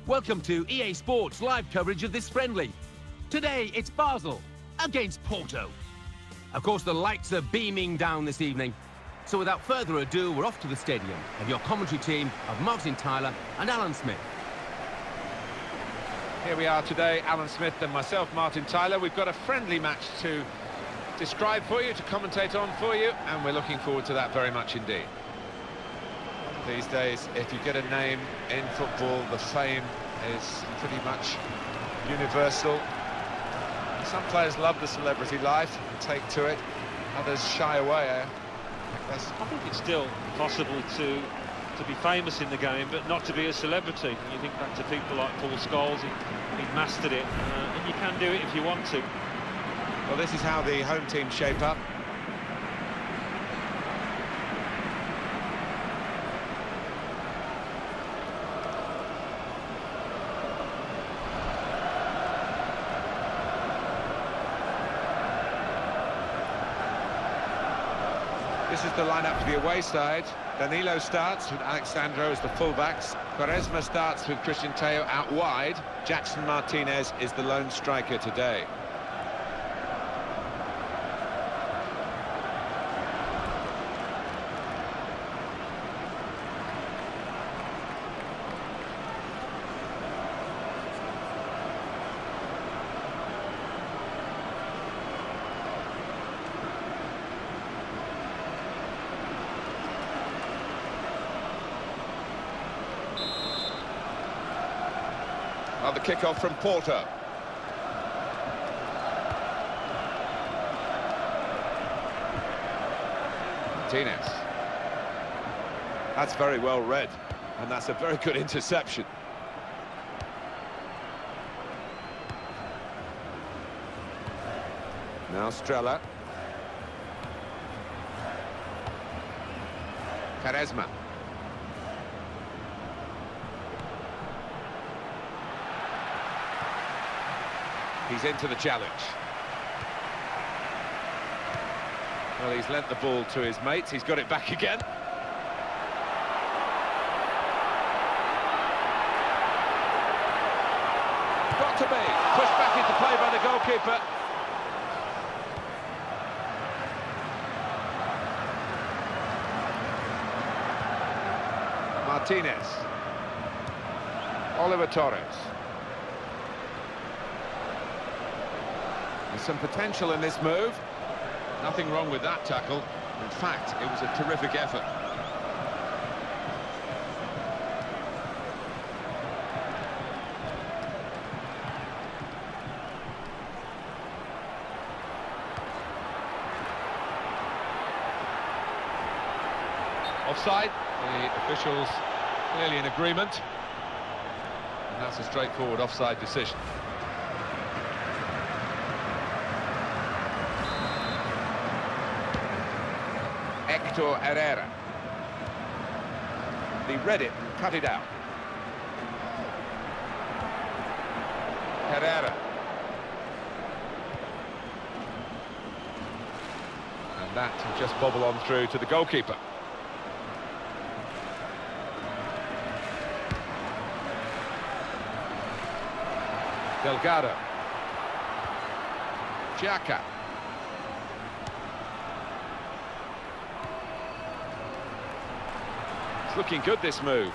Welcome to EA Sports live coverage of this friendly. Today, it's Basel against Porto. Of course, the lights are beaming down this evening. So without further ado, we're off to the stadium of your commentary team of Martin Tyler and Alan Smith. Here we are today, Alan Smith and myself, Martin Tyler. We've got a friendly match to describe for you, to commentate on for you, and we're looking forward to that very much indeed. These days, if you get a name in football, the fame is pretty much universal. Some players love the celebrity life and take to it, others shy away. I think it's still possible to be famous in the game, but not to be a celebrity. You think back to people like Paul Scholes, he mastered it, and you can do it if you want to. Well, this is how the home team shape up. This is the lineup for the away side. Danilo starts with Alexandro as the fullbacks. Quaresma starts with Christian Teo out wide. Jackson Martinez is the lone striker today. Well, the kick-off from Porto. Martinez. That's very well read, and that's a very good interception. Now Strella. Quaresma. He's into the challenge. Well, he's lent the ball to his mates. He's got it back again. Got to be pushed back into play by the goalkeeper. Martinez. Oliver Torres. There's some potential in this move. Nothing wrong with that tackle. In fact, it was a terrific effort. Offside. The officials clearly in agreement. And that's a straightforward offside decision. Herrera. He read it and cut it out. Herrera. And that will just bobble on through to the goalkeeper. Delgado. Xhaka. Looking good, this move.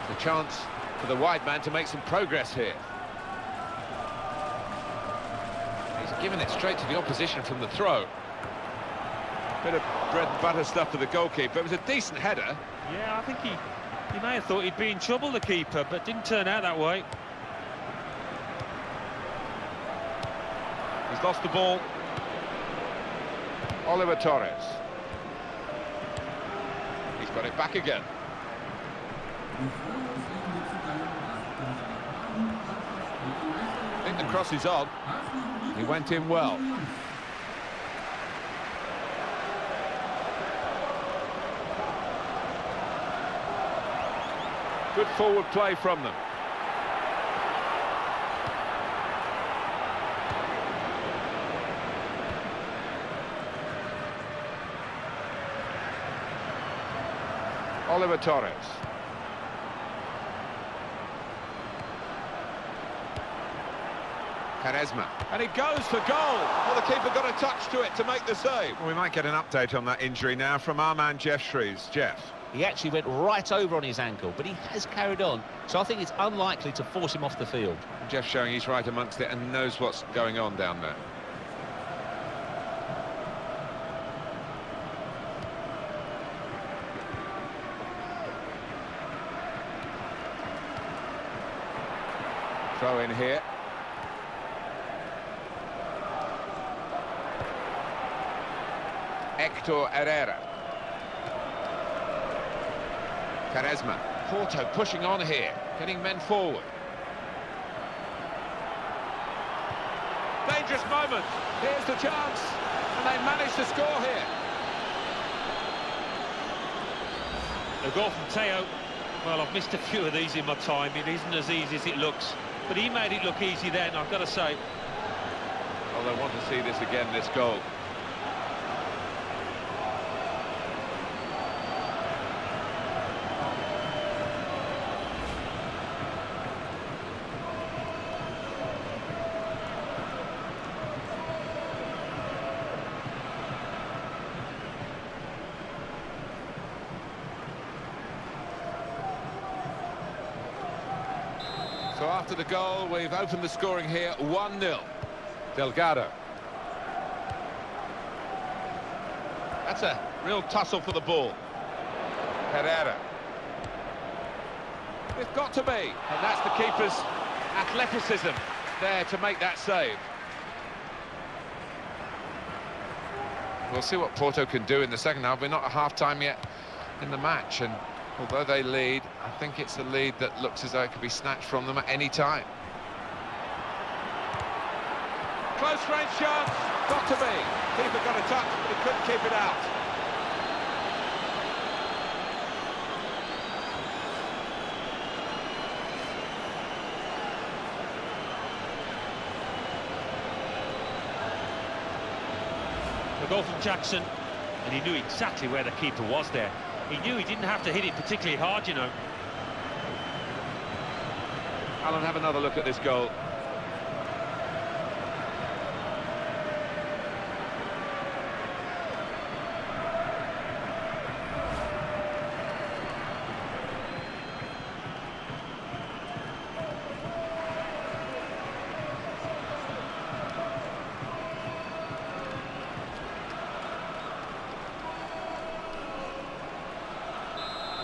The chance for the wide man to make some progress here. He's given it straight to the opposition from the throw. Bit of bread and butter stuff for the goalkeeper. It was a decent header. Yeah, I think he may have thought he'd be in trouble, the keeper, but didn't turn out that way. He's lost the ball. Oliver Torres. Got it back again. I think the cross is on. He went in well. Good forward play from them. Oliver Torres. Quaresma. And it goes for goal. Well, the keeper got a touch to it to make the save. Well, we might get an update on that injury now from our man Jeff Shreves. Jeff. He actually went right over on his ankle, but he has carried on, so I think it's unlikely to force him off the field. Jeff showing he's right amongst it and knows what's going on down there. Throw in here. Hector Herrera. Quaresma. Porto pushing on here, getting men forward. Dangerous moment. Here's the chance. And they managed to score here. A goal from Teo. Well, I've missed a few of these in my time. It isn't as easy as it looks. But he made it look easy then, I've got to say. Well, they want to see this again, this goal. So after the goal, we've opened the scoring here, 1-0. Delgado. That's a real tussle for the ball. Herrera. It's got to be. And that's the keeper's athleticism there to make that save. We'll see what Porto can do in the second half. We're not at half-time yet in the match, and although they lead, I think it's a lead that looks as though it could be snatched from them at any time. Close range chance, got to be. Keeper got a touch, but he couldn't keep it out. A goal from Jackson, and he knew exactly where the keeper was there. He knew he didn't have to hit it particularly hard, you know. Alan, have another look at this goal.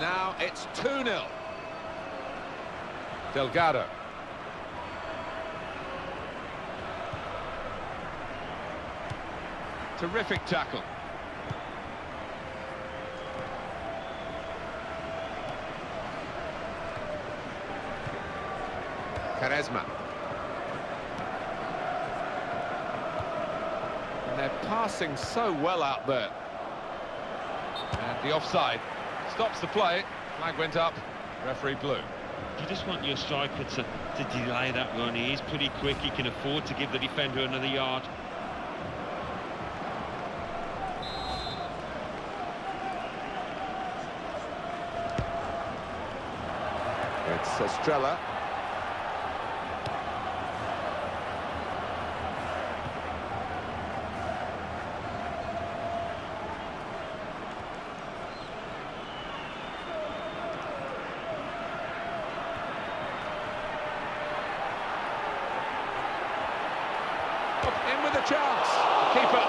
Now it's 2-0. Delgado. Terrific tackle. Quaresma. And they're passing so well out there. And the offside stops the play. Flag went up. Referee blew. You just want your striker to delay that run. He is pretty quick. He can afford to give the defender another yard. It's Estrella. In with a chance. The keeper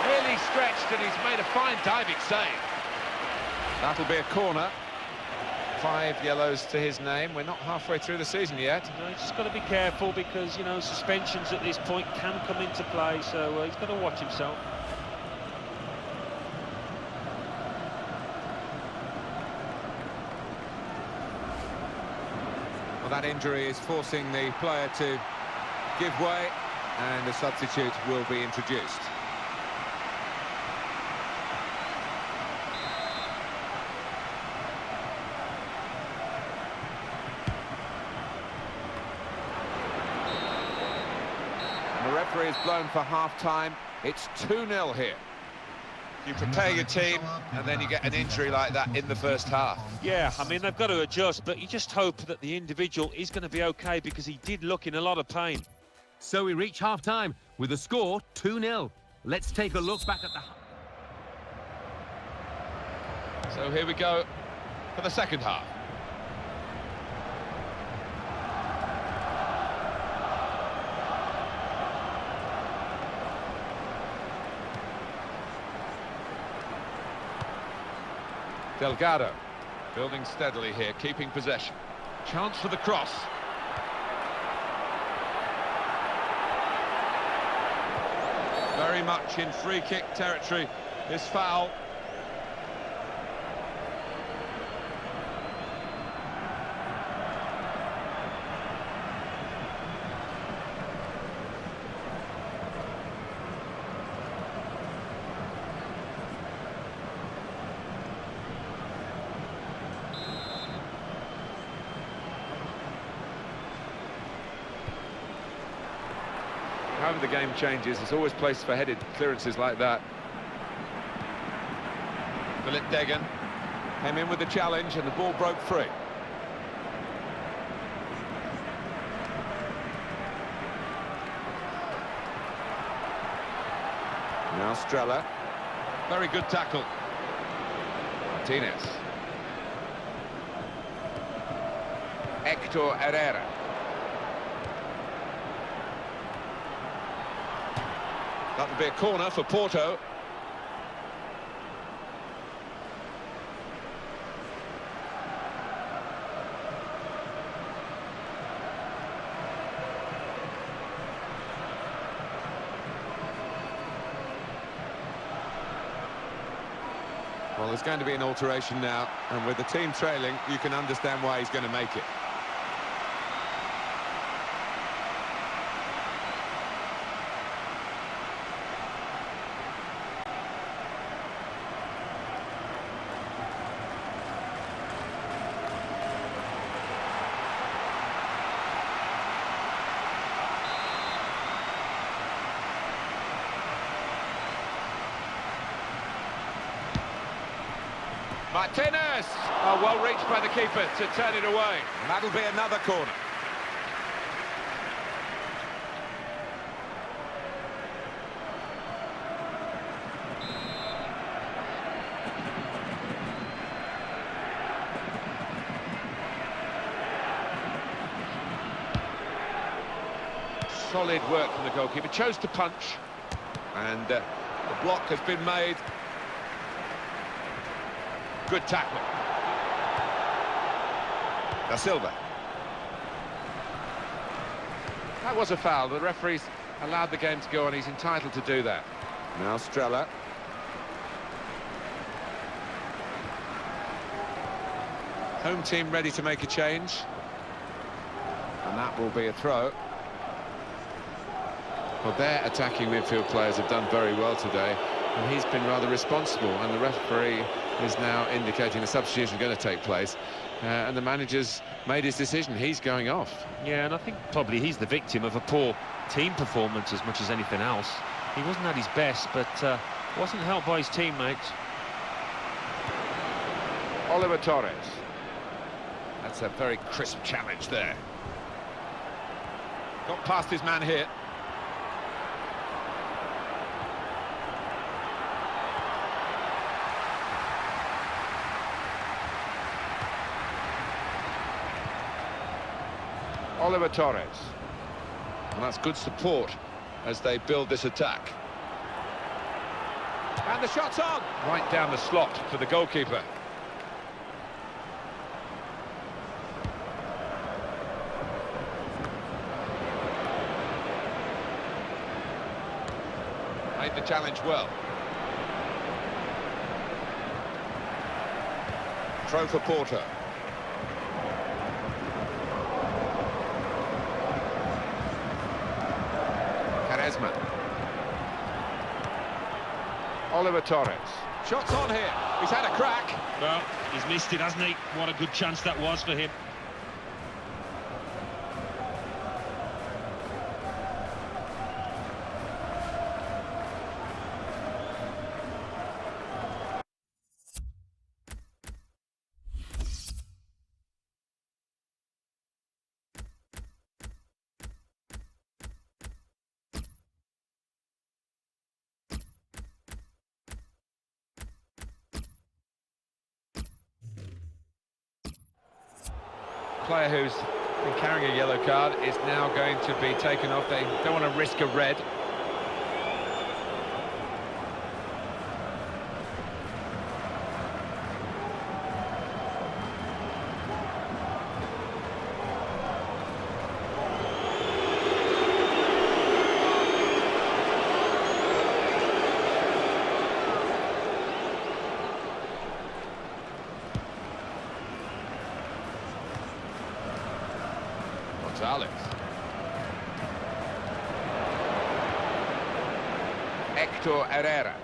really stretched and he's made a fine diving save. That'll be a corner. 5 yellows to his name. We're not halfway through the season yet. No, he's just got to be careful because, you know, suspensions at this point can come into play, so he's got to watch himself. Well, that injury is forcing the player to give way, and a substitute will be introduced. And the referee is blown for half-time. It's 2-0 here. You prepare your team, and then you get an injury like that in the first half. Yeah, I mean, they've got to adjust, but you just hope that the individual is going to be okay because he did look in a lot of pain. So we reach half-time with the score 2-0. Let's take a look back at the... So here we go for the second half. Delgado building steadily here, keeping possession. Chance for the cross. Very much in free kick territory, this foul. However the game changes, there's always place for headed clearances like that. Philip Degan came in with the challenge and the ball broke free. Now Strella. Very good tackle. Martinez. Hector Herrera. That would be a corner for Porto. Well, there's going to be an alteration now, and with the team trailing, you can understand why he's going to make it. Martinez! Oh, well reached by the keeper to turn it away. And that'll be another corner. Solid work from the goalkeeper. Chose to punch. And the block has been made. Good tackle. Da Silva. That was a foul. The referee's allowed the game to go on. He's entitled to do that. Now Strella. Home team ready to make a change. And that will be a throw. Well, their attacking midfield players have done very well today. And he's been rather responsible. And the referee is now indicating the substitution is going to take place, and the manager's made his decision. He's going off. Yeah, and I think probably he's the victim of a poor team performance as much as anything else. He wasn't at his best, but wasn't helped by his teammates. Oliver Torres. That's a very crisp challenge there. Got past his man here. Oliver Torres. And that's good support as they build this attack. And the shot's on! Right down the slot for the goalkeeper. Made the challenge well. Throw for Porto. Oliver Torres. Shots on here. He's had a crack. Well, he's missed it, hasn't he? What a good chance that was for him. player who's been carrying a yellow card is now going to be taken off. They don't want to risk a red. Alex. Hector Herrera.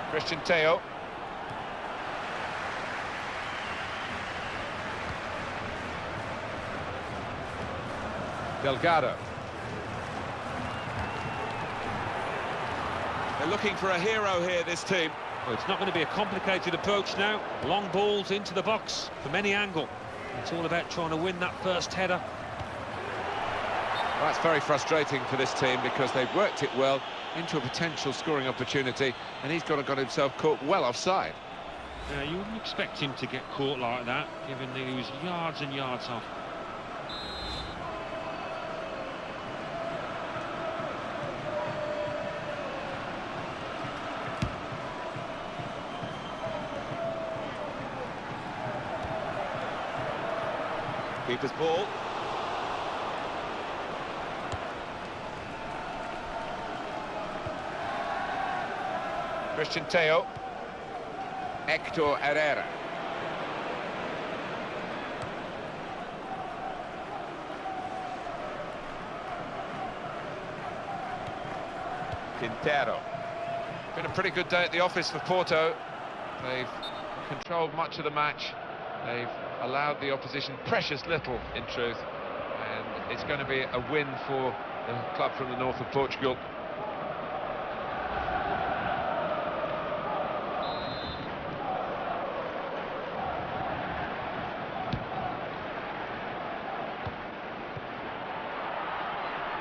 Christian Teo. Delgado. They're looking for a hero here, this team. Well, it's not going to be a complicated approach now. Long balls into the box from any angle. It's all about trying to win that first header. Well, that's very frustrating for this team because they've worked it well into a potential scoring opportunity, and he's got himself caught well offside. Yeah, you wouldn't expect him to get caught like that, given that he was yards and yards off. Keeper's ball. Christian Teo. Hector Herrera. Quintero. Been a pretty good day at the office for Porto. They've controlled much of the match. They've allowed the opposition precious little, in truth, and it's going to be a win for the club from the north of Portugal.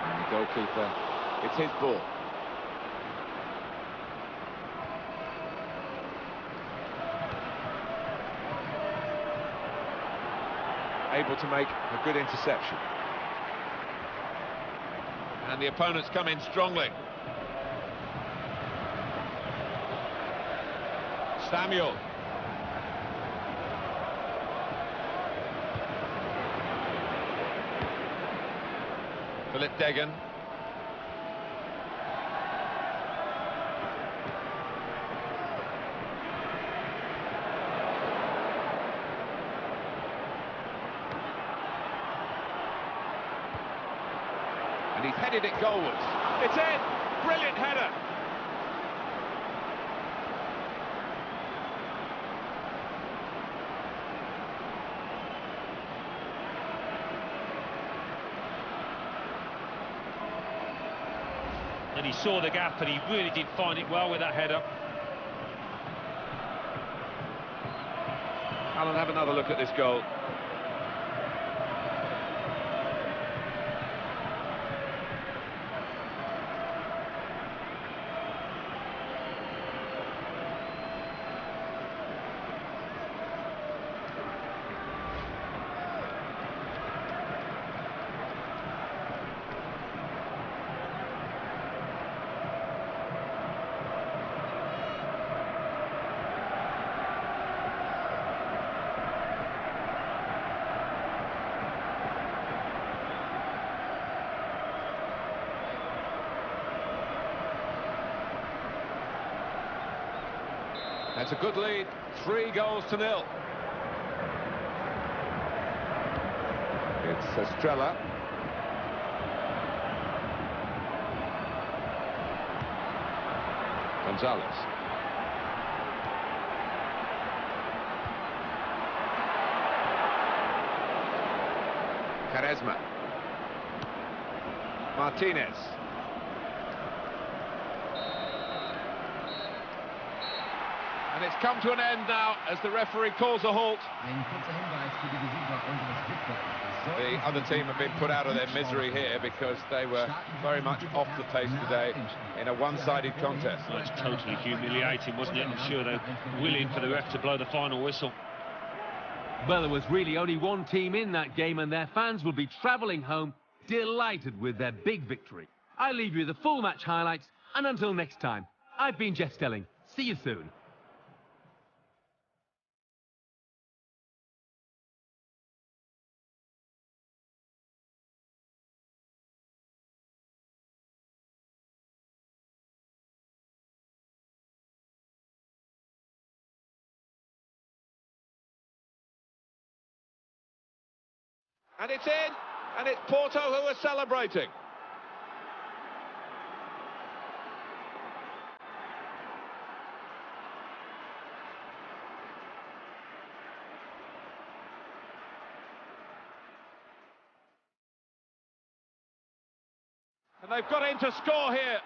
And the goalkeeper, it's his ball. Able to make a good interception. And the opponents come in strongly. Samuel. Philip Degan. And he's headed it goalwards. It's in! Brilliant header! And he saw the gap, and he really did find it well with that header. Alan, have another look at this goal. That's a good lead, 3-0. It's Estrella. Gonzalez. Quaresma. it's come to an end now as the referee calls a halt. The other team have been put out of their misery here because they were very much off the pace today in a one-sided contest. Well, it's totally humiliating, wasn't it? I'm sure they're willing for the ref to blow the final whistle. Well, there was really only one team in that game, and their fans will be travelling home delighted with their big victory. I leave you the full match highlights, and until next time, I've been Jeff Stelling. See you soon. And it's in, and it's Porto who are celebrating. And they've got in to score here.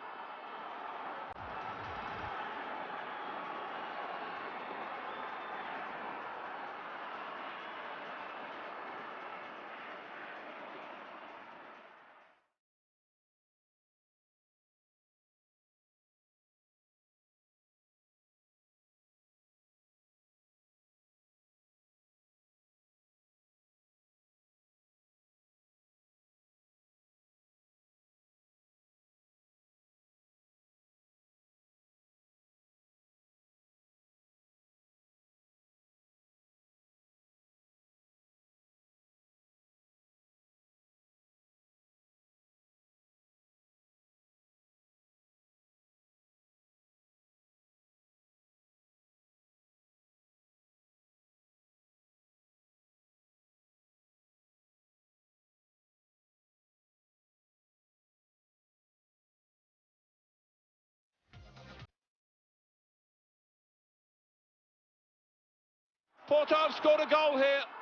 Porto have scored a goal here.